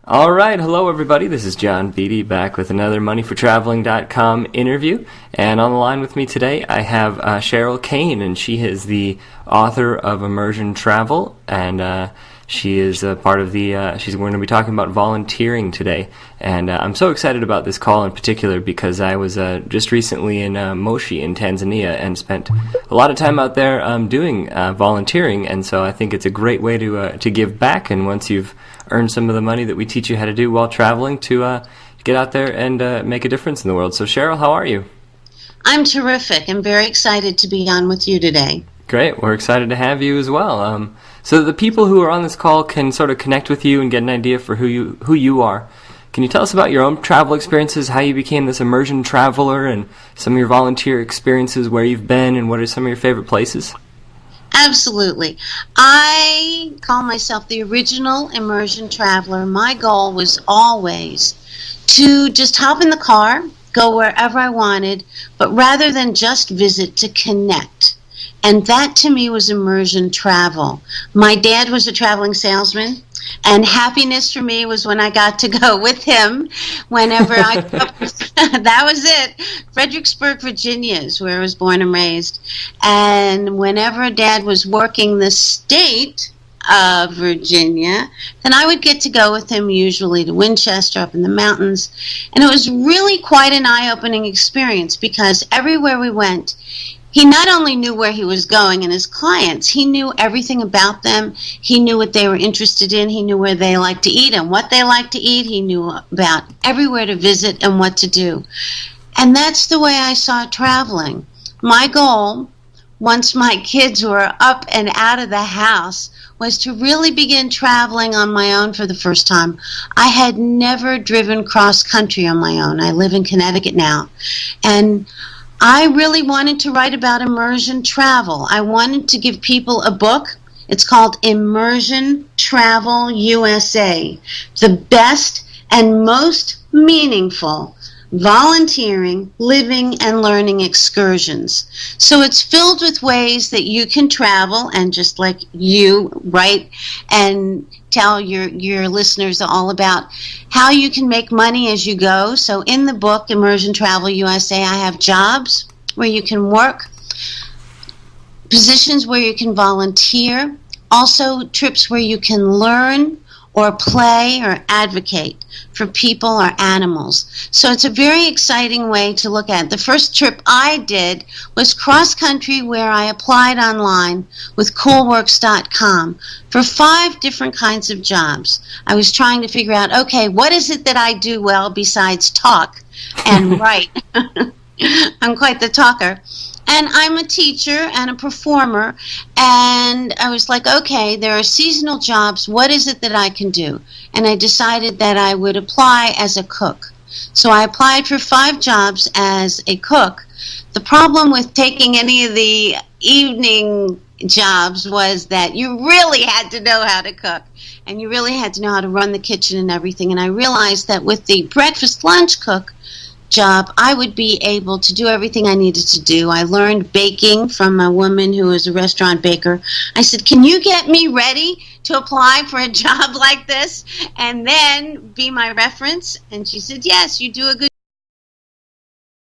All right, hello everybody. This is John Beatty back with another moneyfortraveling.com interview. And on the line with me today, I have Cheryl Kane, and she is the author of Immersion Travel, and she is a part of the, she's going to be talking about volunteering today. And I'm so excited about this call in particular because I was just recently in Moshi in Tanzania and spent a lot of time out there doing volunteering, and so I think it's a great way to give back. And once you've earned some of the money that we teach you how to do while traveling, to get out there and make a difference in the world. So Cheryl, how are you? I'm terrific. I'm very excited to be on with you today. Great. We're excited to have you as well. So the people who are on this call can sort of connect with you and get an idea for who you are. Can you tell us about your own travel experiences, how you became this immersion traveler, and some of your volunteer experiences, where you've been, and what are some of your favorite places? Absolutely. I call myself the original immersion traveler. My goal was always to just hop in the car, go wherever I wanted, but rather than just visit, to connect. And that to me was immersion travel. My dad was a traveling salesman, and happiness for me was when I got to go with him whenever I that was it. Fredericksburg, Virginia is where I was born and raised. And whenever Dad was working the state of Virginia, then I would get to go with him usually to Winchester up in the mountains. And it was really quite an eye-opening experience because everywhere we went, he not only knew where he was going and his clients, he knew everything about them. He knew what they were interested in. He knew where they liked to eat and what they liked to eat. He knew about everywhere to visit and what to do. And that's the way I saw traveling. My goal, once my kids were up and out of the house, was to really begin traveling on my own for the first time. I had never driven cross country on my own. I live in Connecticut now. And I really wanted to write about immersion travel. I wanted to give people a book. It's called Immersion Travel USA, the best and most meaningful volunteering, living, and learning excursions. So it's filled with ways that you can travel and just like you write and tell your listeners all about how you can make money as you go. So in the book, Immersion Travel USA, I have jobs where you can work, positions where you can volunteer, also trips where you can learn or play or advocate for people or animals. So it's a very exciting way to look at it. The first trip I did was cross-country, where I applied online with coolworks.com for 5 different kinds of jobs. I was trying to figure out, okay, what is it that I do well besides talk and write? I'm quite the talker. And I'm a teacher and a performer, and I was like, okay, there are seasonal jobs. What is it that I can do? And I decided that I would apply as a cook. So I applied for 5 jobs as a cook. The problem with taking any of the evening jobs was that you really had to know how to cook, and you really had to know how to run the kitchen and everything. And I realized that with the breakfast lunch cook job, I would be able to do everything I needed to do. I learned baking from a woman who was a restaurant baker. I said, can you get me ready to apply for a job like this and then be my reference? And she said, yes, you do a good